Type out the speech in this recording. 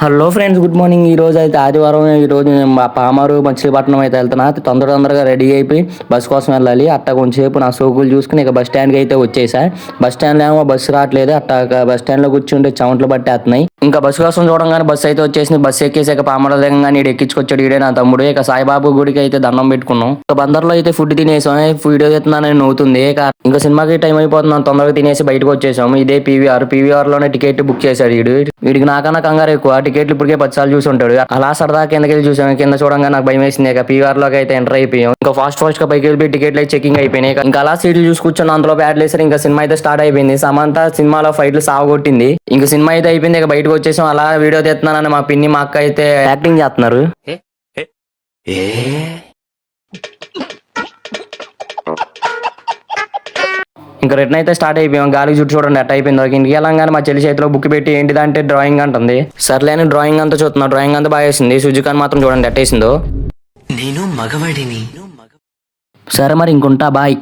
Hello friends, good morning. ఈ రోజు అయితే ఆదివారం. ఈ రోజు నేను మా పామారు మచిలీపట్నం అయితే వెళ్తున్నా. తొందరగా రెడీ అయిపోయి బస్ కోసం వెళ్ళాలి. అట్టా కొంచెంసేపు నా సోకులు చూసుకుని ఇక బస్ స్టాండ్కి అయితే వచ్చేసా. బస్ స్టాండ్లో ఏమో బస్సు రావట్లేదు. అట్టా బస్ స్టాండ్లో కూర్చుంటే చెమటలు పట్టేస్తున్నాయి. ఇంకా బస్సు కోసం చూడంగానే బస్సు అయితే వచ్చేసింది. బస్సు ఎక్కేసాక పామర దిగంగానే ఈడు ఎక్కించుకొచ్చాడు. ఈడే నా తమ్ముడు. ఇక సాయిబాబు గుడికి అయితే దండం పెట్టుకున్నాం. ఇక బందర్లో అయితే ఫుడ్ తినేసాం. వీడియో తీస్తున్నానని నవ్వుతుంది. ఇంకా సినిమాకి టైం అయిపోతున్నాం. తొందరగా తినేసి బయటకు వచ్చేసాము. ఇదే పీవీఆర్ లోనే టికెట్ బుక్ చేశాడు వీడికి నాకన్నా కంగారు ఎక్కువ. టికెట్లు ఇప్పటికే 10 సార్లు చూసి ఉంటాడు. అలా సరదా కిందకి వెళ్ళి చూసాను. కింద చూడంగా నాకు భయం వేసింది. ఇక పీవీఆర్ లోకి అయితే ఎంటర్ అయిపోయాం. ఇంకా ఫాస్ట్ గా పైకి వెళ్ళి టికెట్లు అయితే చెకింగ్ అయిపోయినాయి. ఇంకా అలా సీట్లు చూసి కూర్చొని అందులో బ్యాడ్ లేసారు. ఇంకా సినిమా అయితే స్టార్ట్ అయిపోయింది. సమంత సినిమాలో ఫైట్లు సావగొట్టింది. ఇంకా సినిమా అయితే అయిపోయింది. ఇక బయటకు వచ్చేసాం. అలా వీడియో తీస్తున్నానని మా పిన్ని మా అక్క అయితే యాక్టింగ్ చేస్తున్నారు. ఇంకా రిటర్న్ అయితే స్టార్ట్ అయిపోయాం. గాలికి చుట్టూ చూడండి ఎట్ అయిపోయింది. ఇంటికి వెళ్ళంగానే మా చెల్లి చేతిలో బుక్ పెట్టి ఏంటిదంటే డ్రాయింగ్ అంటుంది. సర్లేని డ్రాయింగ్ అంతా చూస్తున్నా. డ్రాయింగ్ అంతా బాగా వేసింది. సుజుకాన్ మాత్రం చూడండి ఎట్టేసిందో. నేను మగవాడిని. సరే మరి ఇంకుంటా, బాయ్.